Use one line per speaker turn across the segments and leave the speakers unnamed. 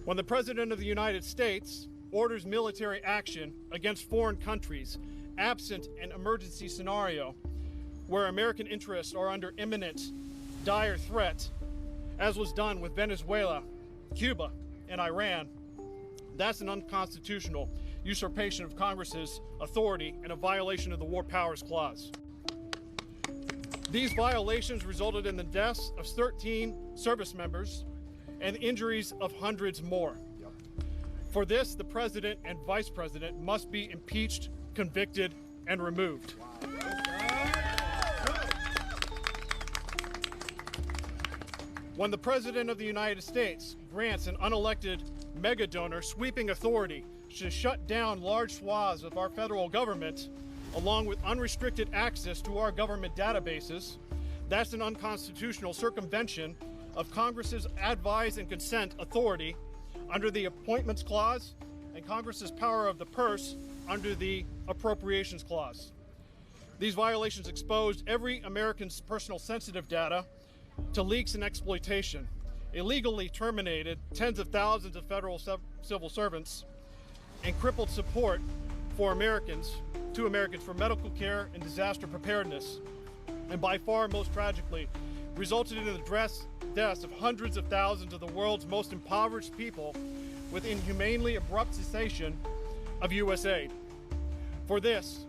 When the President of the United States orders military action against foreign countries, absent an emergency scenario where American interests are under imminent, dire threat, as was done with Venezuela, Cuba, and Iran, that's an unconstitutional usurpation of Congress's authority and a violation of the War Powers Clause. These violations resulted in the deaths of 13 service members and injuries of hundreds more. For this, the President and Vice President must be impeached, convicted, and removed. When the President of the United States grants an unelected mega donor sweeping authority to shut down large swaths of our federal government, along with unrestricted access to our government databases, that's an unconstitutional circumvention of Congress's advise and consent authority under the Appointments Clause and Congress's power of the purse under the Appropriations Clause. These violations exposed every American's personal sensitive data to leaks and exploitation, illegally terminated tens of thousands of federal civil servants, and crippled support for Americans for medical care and disaster preparedness, and by far most tragically, resulted in the deaths of hundreds of thousands of the world's most impoverished people with inhumanely abrupt cessation of U.S. aid. For this,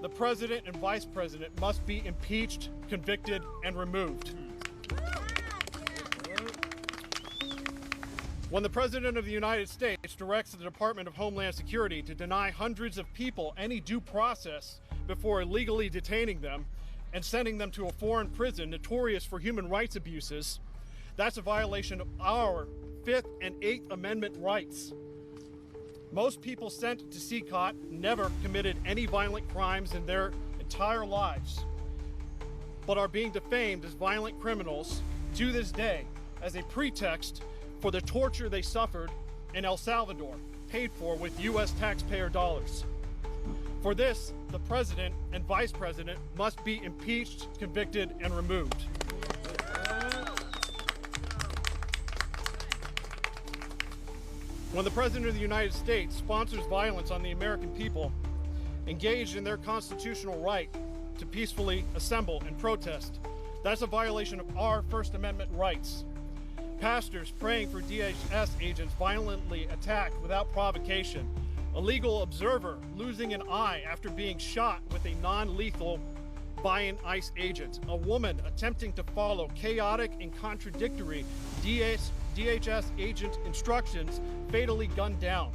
the President and Vice President must be impeached, convicted, and removed. When the President of the United States directs the Department of Homeland Security to deny hundreds of people any due process before illegally detaining them and sending them to a foreign prison notorious for human rights abuses, that's a violation of our Fifth and Eighth Amendment rights. Most people sent to CCOT never committed any violent crimes in their entire lives, but are being defamed as violent criminals to this day as a pretext for the torture they suffered in El Salvador, paid for with U.S. taxpayer dollars. For this, the President and Vice President must be impeached, convicted, and removed. When the President of the United States sponsors violence on the American people, engaged in their constitutional right to peacefully assemble and protest, that's a violation of our First Amendment rights. Pastors praying for DHS agents violently attacked without provocation, a legal observer losing an eye after being shot with a non-lethal by an ICE agent, a woman attempting to follow chaotic and contradictory DHS agent instructions fatally gunned down,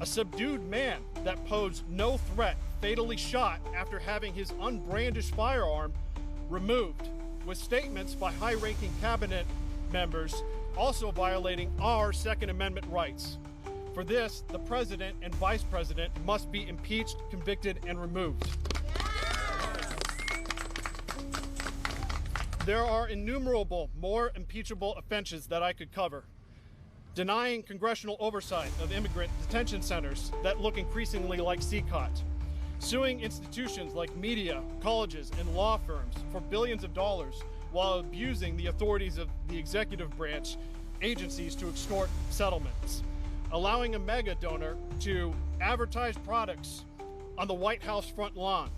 a subdued man that posed no threat fatally shot after having his unbrandished firearm removed, with statements by high-ranking cabinet members also violating our Second Amendment rights. For this, the President and Vice President must be impeached, convicted, and removed. There are innumerable more impeachable offenses that I could cover. Denying congressional oversight of immigrant detention centers that look increasingly like CCOT. Suing institutions like media, colleges, and law firms for billions of dollars while abusing the authorities of the executive branch agencies to extort settlements. Allowing a mega donor to advertise products on the White House front lawn,